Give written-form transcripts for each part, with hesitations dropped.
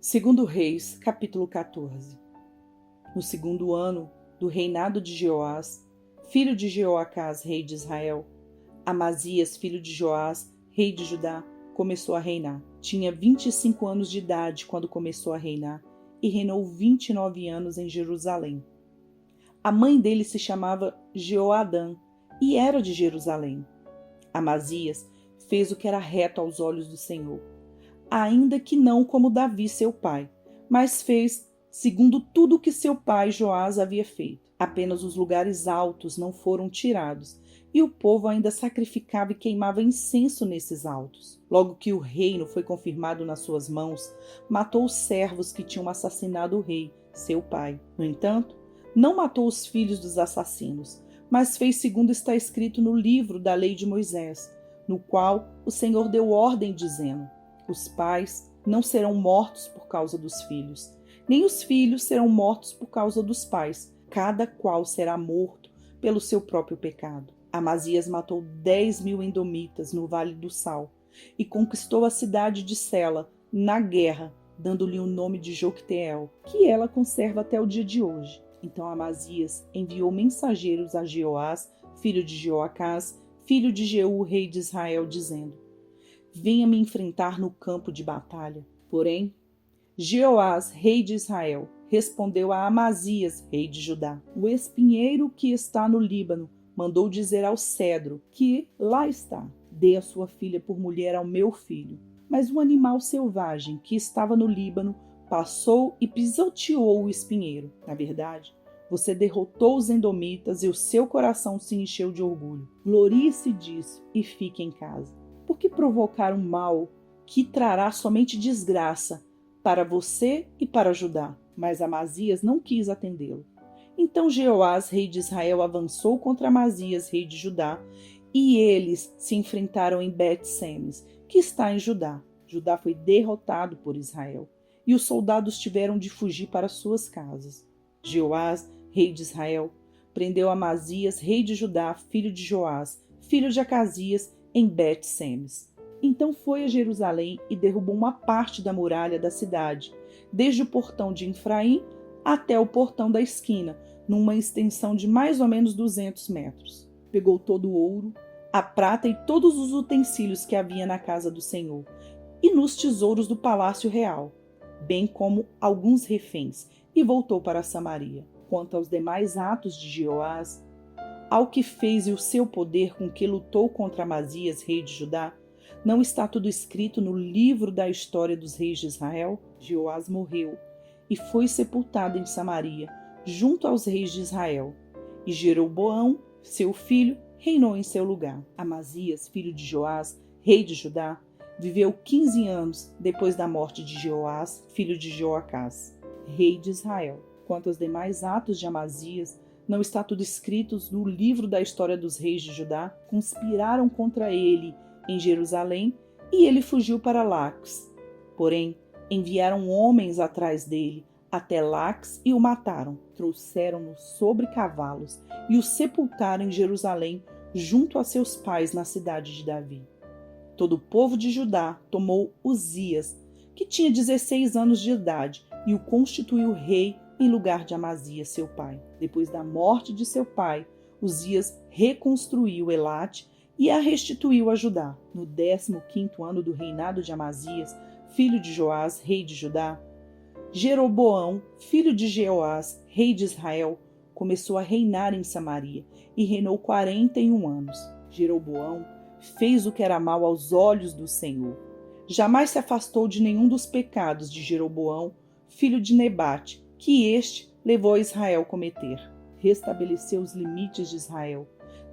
Segundo Reis, capítulo 14. No segundo ano do reinado de Jeoás, filho de Jeoacás, rei de Israel, Amazias, filho de Joás, rei de Judá, começou a reinar. Tinha 25 anos de idade quando começou a reinar e reinou 29 anos em Jerusalém. A mãe dele se chamava Jeoadã e era de Jerusalém. Amazias fez o que era reto aos olhos do Senhor, ainda que não como Davi seu pai, mas fez segundo tudo o que seu pai Joás havia feito. Apenas os lugares altos não foram tirados, e o povo ainda sacrificava e queimava incenso nesses altos. Logo que o reino foi confirmado nas suas mãos, matou os servos que tinham assassinado o rei, seu pai. No entanto, não matou os filhos dos assassinos, mas fez segundo está escrito no livro da lei de Moisés, no qual o Senhor deu ordem dizendo: os pais não serão mortos por causa dos filhos, nem os filhos serão mortos por causa dos pais. Cada qual será morto pelo seu próprio pecado. Amazias matou 10.000 edomitas no Vale do Sal e conquistou a cidade de Sela na guerra, dando-lhe o nome de Jocteel, que ela conserva até o dia de hoje. Então Amazias enviou mensageiros a Jeoás, filho de Jeoacás, filho de Jeú, rei de Israel, dizendo: venha me enfrentar no campo de batalha. Porém, Jeoás, rei de Israel, respondeu a Amazias, rei de Judá: o espinheiro que está no Líbano mandou dizer ao cedro que lá está: dê a sua filha por mulher ao meu filho. Mas um animal selvagem que estava no Líbano passou e pisoteou o espinheiro. Na verdade, você derrotou os edomitas e o seu coração se encheu de orgulho. Glorie-se disso e fique em casa. Por que provocar um mal que trará somente desgraça para você e para Judá? Mas Amazias não quis atendê-lo. Então Jeoás, rei de Israel, avançou contra Amazias, rei de Judá, e eles se enfrentaram em Bet-Semes, que está em Judá. Judá foi derrotado por Israel, e os soldados tiveram de fugir para suas casas. Jeoás, rei de Israel, prendeu Amazias, rei de Judá, filho de Joás, filho de Acasias, em Bet-Semes. Então foi a Jerusalém e derrubou uma parte da muralha da cidade, desde o portão de Efraim até o portão da esquina, numa extensão de mais ou menos 200 metros. Pegou todo o ouro, a prata e todos os utensílios que havia na casa do Senhor e nos tesouros do palácio real, bem como alguns reféns, e voltou para Samaria. Quanto aos demais atos de Jeoás, ao que fez e o seu poder com que lutou contra Amazias, rei de Judá, não está tudo escrito no livro da história dos reis de Israel? Jeoás morreu e foi sepultado em Samaria, junto aos reis de Israel. E Jeroboão, seu filho, reinou em seu lugar. Amazias, filho de Joás, rei de Judá, viveu 15 anos depois da morte de Jeoás, filho de Joacás, rei de Israel. Quanto aos demais atos de Amazias, não está tudo escrito no livro da história dos reis de Judá? Conspiraram contra ele em Jerusalém e ele fugiu para Laques. Porém, enviaram homens atrás dele até Laques e o mataram. Trouxeram-no sobre cavalos e o sepultaram em Jerusalém junto a seus pais na cidade de Davi. Todo o povo de Judá tomou Uzias, que tinha 16 anos de idade, e o constituiu rei em lugar de Amazias, seu pai. Depois da morte de seu pai, Uzias reconstruiu Elate e a restituiu a Judá. No 15º ano do reinado de Amazias, filho de Joás, rei de Judá, Jeroboão, filho de Jeoás, rei de Israel, começou a reinar em Samaria e reinou 41 anos. Jeroboão fez o que era mal aos olhos do Senhor. Jamais se afastou de nenhum dos pecados de Jeroboão, filho de Nebate, que este levou a Israel a cometer. Restabeleceu os limites de Israel,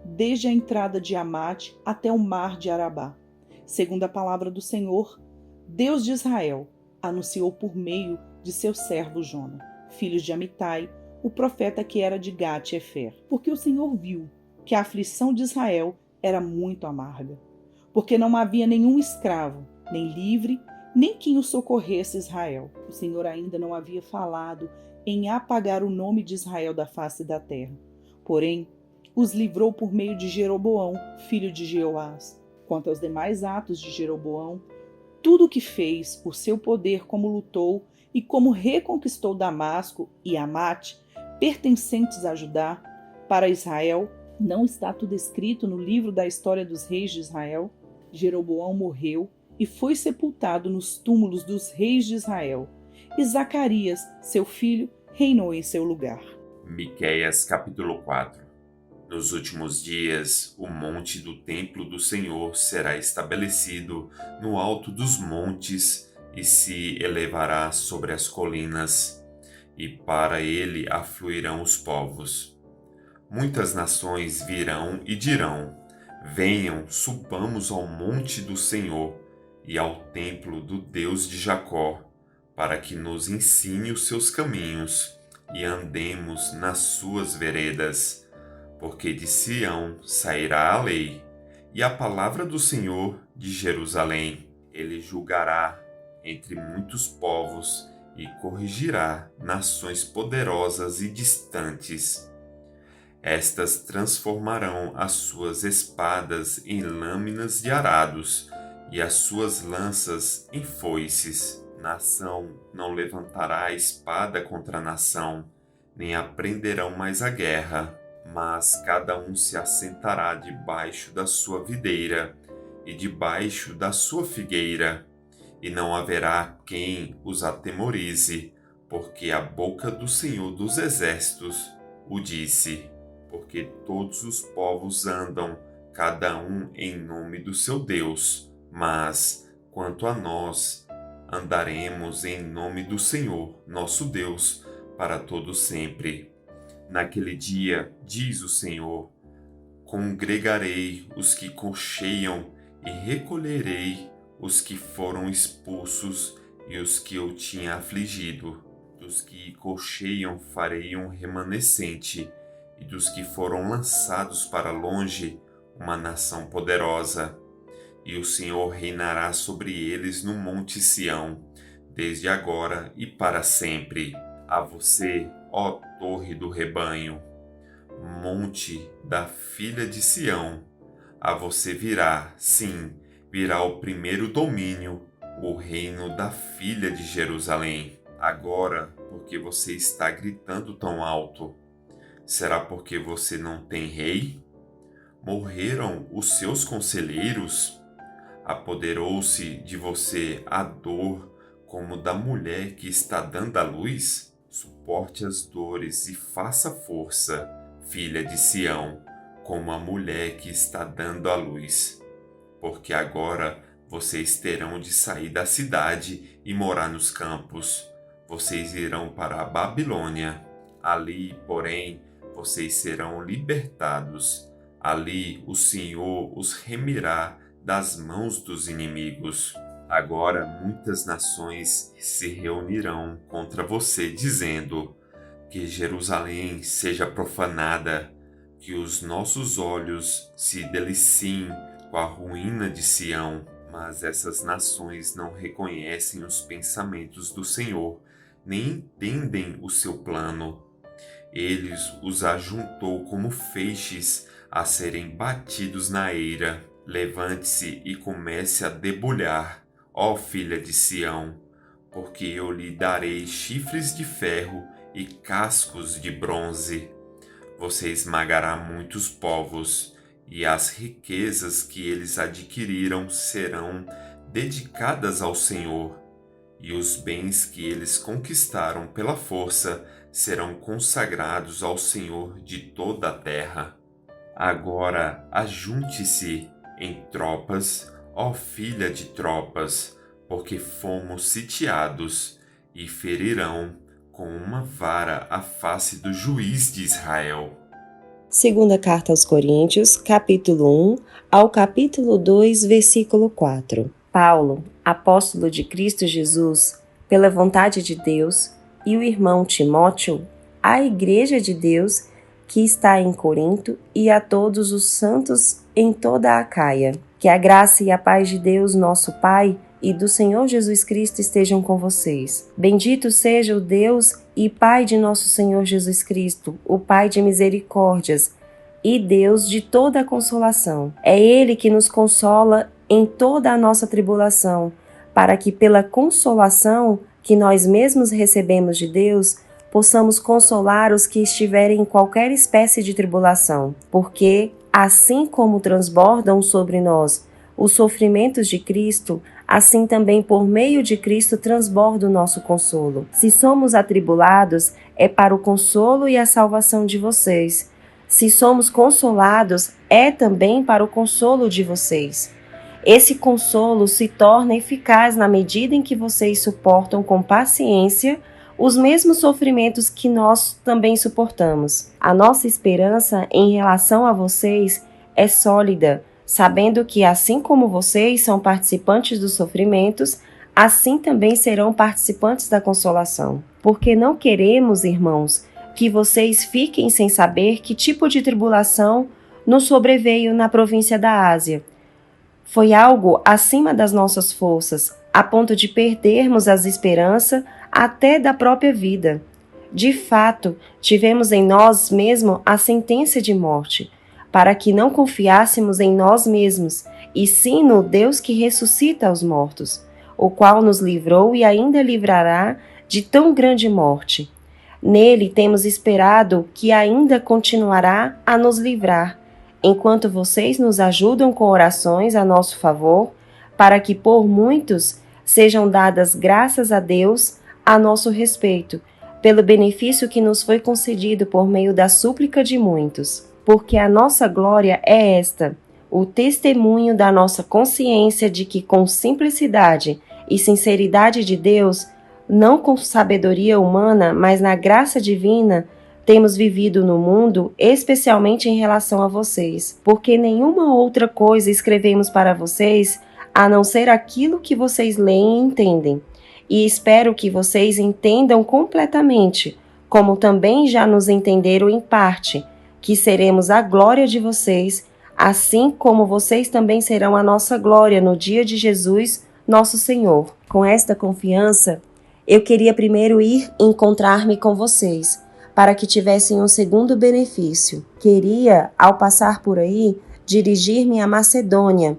desde a entrada de Amate até o mar de Arabá. Segundo a palavra do Senhor, Deus de Israel, anunciou por meio de seu servo Jona, filho de Amitai, o profeta que era de Gat-Efer. Porque o Senhor viu que a aflição de Israel era muito amarga, porque não havia nenhum escravo, nem livre, nem quem o socorresse Israel. O Senhor ainda não havia falado em apagar o nome de Israel da face da terra. Porém, os livrou por meio de Jeroboão, filho de Jeoás. Quanto aos demais atos de Jeroboão, tudo o que fez, o seu poder, como lutou e como reconquistou Damasco e Amate, pertencentes a Judá, para Israel, não está tudo escrito no livro da história dos reis de Israel? Jeroboão morreu e foi sepultado nos túmulos dos reis de Israel. E Zacarias, seu filho, reinou em seu lugar. Miqueias capítulo 4. Nos últimos dias, o monte do templo do Senhor será estabelecido no alto dos montes e se elevará sobre as colinas, e para ele afluirão os povos. Muitas nações virão e dirão: venham, subamos ao monte do Senhor e ao templo do Deus de Jacó, para que nos ensine os seus caminhos e andemos nas suas veredas. Porque de Sião sairá a lei, e a palavra do Senhor de Jerusalém. Ele julgará entre muitos povos e corrigirá nações poderosas e distantes. Estas transformarão as suas espadas em lâminas de arados e as suas lanças em foices. Nação não levantará a espada contra nação, nem aprenderão mais a guerra. Mas cada um se assentará debaixo da sua videira e debaixo da sua figueira, e não haverá quem os atemorize, porque a boca do Senhor dos Exércitos o disse. Porque todos os povos andam, cada um em nome do seu Deus, mas, quanto a nós, andaremos em nome do Senhor, nosso Deus, para todo sempre. Naquele dia, diz o Senhor, congregarei os que cocheiam e recolherei os que foram expulsos e os que eu tinha afligido. Dos que cocheiam farei um remanescente, e dos que foram lançados para longe, uma nação poderosa. E o Senhor reinará sobre eles no monte Sião, desde agora e para sempre. A você, ó torre do rebanho, monte da filha de Sião, a você virá, sim, virá o primeiro domínio, o reino da filha de Jerusalém. Agora, porque você está gritando tão alto, será porque você não tem rei? Morreram os seus conselheiros? Apoderou-se de você a dor como da mulher que está dando à luz? Suporte as dores e faça força, filha de Sião, como a mulher que está dando à luz. Porque agora vocês terão de sair da cidade e morar nos campos. Vocês irão para a Babilônia. Ali, porém, vocês serão libertados. Ali o Senhor os remirá das mãos dos inimigos. Agora muitas nações se reunirão contra você, dizendo: que Jerusalém seja profanada, que os nossos olhos se deliciem com a ruína de Sião. Mas essas nações não reconhecem os pensamentos do Senhor, nem entendem o seu plano. Ele os ajuntou como feixes a serem batidos na eira. Levante-se e comece a debulhar, ó filha de Sião, porque eu lhe darei chifres de ferro e cascos de bronze. Você esmagará muitos povos, e as riquezas que eles adquiriram serão dedicadas ao Senhor, e os bens que eles conquistaram pela força serão consagrados ao Senhor de toda a terra. Agora ajunte-se em tropas, ó filha de tropas, porque fomos sitiados, e ferirão com uma vara a face do juiz de Israel. Segunda carta aos Coríntios, capítulo 1 ao capítulo 2, versículo 4. Paulo, apóstolo de Cristo Jesus, pela vontade de Deus, e o irmão Timóteo, à Igreja de Deus que está em Corinto, e a todos os santos em toda a Acaia. Que a graça e a paz de Deus, nosso Pai, e do Senhor Jesus Cristo estejam com vocês. Bendito seja o Deus e Pai de nosso Senhor Jesus Cristo, o Pai de misericórdias e Deus de toda a consolação. É Ele que nos consola em toda a nossa tribulação, para que pela consolação que nós mesmos recebemos de Deus, possamos consolar os que estiverem em qualquer espécie de tribulação. Porque, assim como transbordam sobre nós os sofrimentos de Cristo, assim também por meio de Cristo transborda o nosso consolo. Se somos atribulados, é para o consolo e a salvação de vocês. Se somos consolados, é também para o consolo de vocês. Esse consolo se torna eficaz na medida em que vocês suportam com paciência os mesmos sofrimentos que nós também suportamos. A nossa esperança em relação a vocês é sólida, sabendo que assim como vocês são participantes dos sofrimentos, assim também serão participantes da consolação. Porque não queremos, irmãos, que vocês fiquem sem saber que tipo de tribulação nos sobreveio na província da Ásia. Foi algo acima das nossas forças, a ponto de perdermos as esperanças até da própria vida. De fato, tivemos em nós mesmos a sentença de morte, para que não confiássemos em nós mesmos, e sim no Deus que ressuscita os mortos, o qual nos livrou e ainda livrará de tão grande morte. Nele temos esperado que ainda continuará a nos livrar, enquanto vocês nos ajudam com orações a nosso favor, para que por muitos sejam dadas graças a Deus a nosso respeito, pelo benefício que nos foi concedido por meio da súplica de muitos. Porque a nossa glória é esta, o testemunho da nossa consciência de que com simplicidade e sinceridade de Deus, não com sabedoria humana, mas na graça divina, temos vivido no mundo, especialmente em relação a vocês, porque nenhuma outra coisa escrevemos para vocês, a não ser aquilo que vocês leem e entendem. E espero que vocês entendam completamente, como também já nos entenderam em parte, que seremos a glória de vocês, assim como vocês também serão a nossa glória no dia de Jesus, nosso Senhor. Com esta confiança, eu queria primeiro ir encontrar-me com vocês, para que tivessem um segundo benefício. Queria, ao passar por aí, dirigir-me à Macedônia,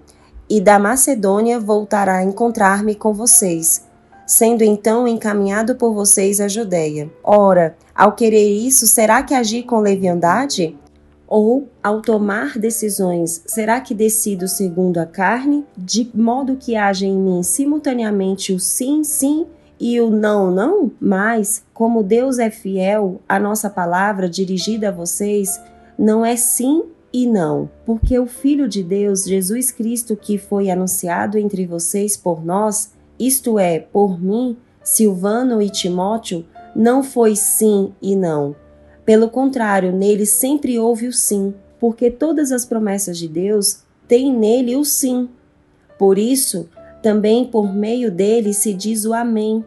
e da Macedônia voltar a encontrar-me com vocês, sendo então encaminhado por vocês à Judéia. Ora, ao querer isso, será que agi com leviandade? Ou, ao tomar decisões, será que decido segundo a carne, de modo que haja em mim simultaneamente o sim, sim, e o não, não? Mas, como Deus é fiel, a nossa palavra dirigida a vocês não é sim e não, porque o Filho de Deus, Jesus Cristo, que foi anunciado entre vocês por nós, isto é, por mim, Silvano e Timóteo, não foi sim e não. Pelo contrário, nele sempre houve o sim, porque todas as promessas de Deus têm nele o sim. Por isso, também por meio dele se diz o amém,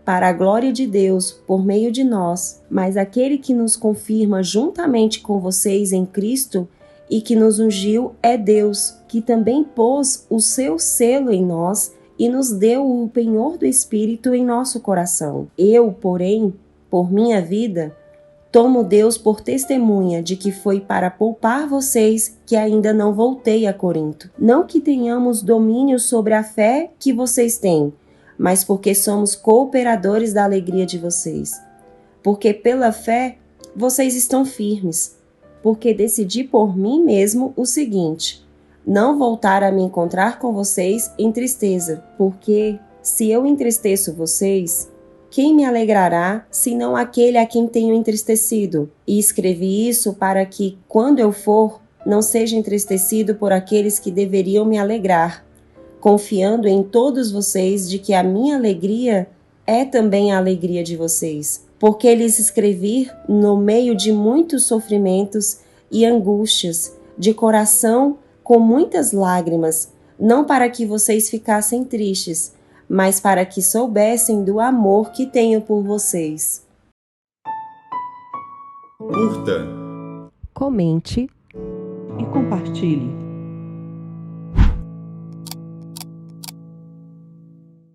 para a glória de Deus, por meio de nós. Mas aquele que nos confirma juntamente com vocês em Cristo e que nos ungiu é Deus, que também pôs o seu selo em nós e nos deu o penhor do Espírito em nosso coração. Eu, porém, por minha vida, tomo Deus por testemunha de que foi para poupar vocês que ainda não voltei a Corinto. Não que tenhamos domínio sobre a fé que vocês têm, mas porque somos cooperadores da alegria de vocês. Porque pela fé vocês estão firmes. Porque decidi por mim mesmo o seguinte: não voltar a me encontrar com vocês em tristeza, porque se eu entristeço vocês, quem me alegrará, senão aquele a quem tenho entristecido? E escrevi isso para que, quando eu for, não seja entristecido por aqueles que deveriam me alegrar, confiando em todos vocês de que a minha alegria é também a alegria de vocês. Porque lhes escrevi no meio de muitos sofrimentos e angústias, de coração com muitas lágrimas, não para que vocês ficassem tristes, mas para que soubessem do amor que tenho por vocês. Curta, comente e compartilhe.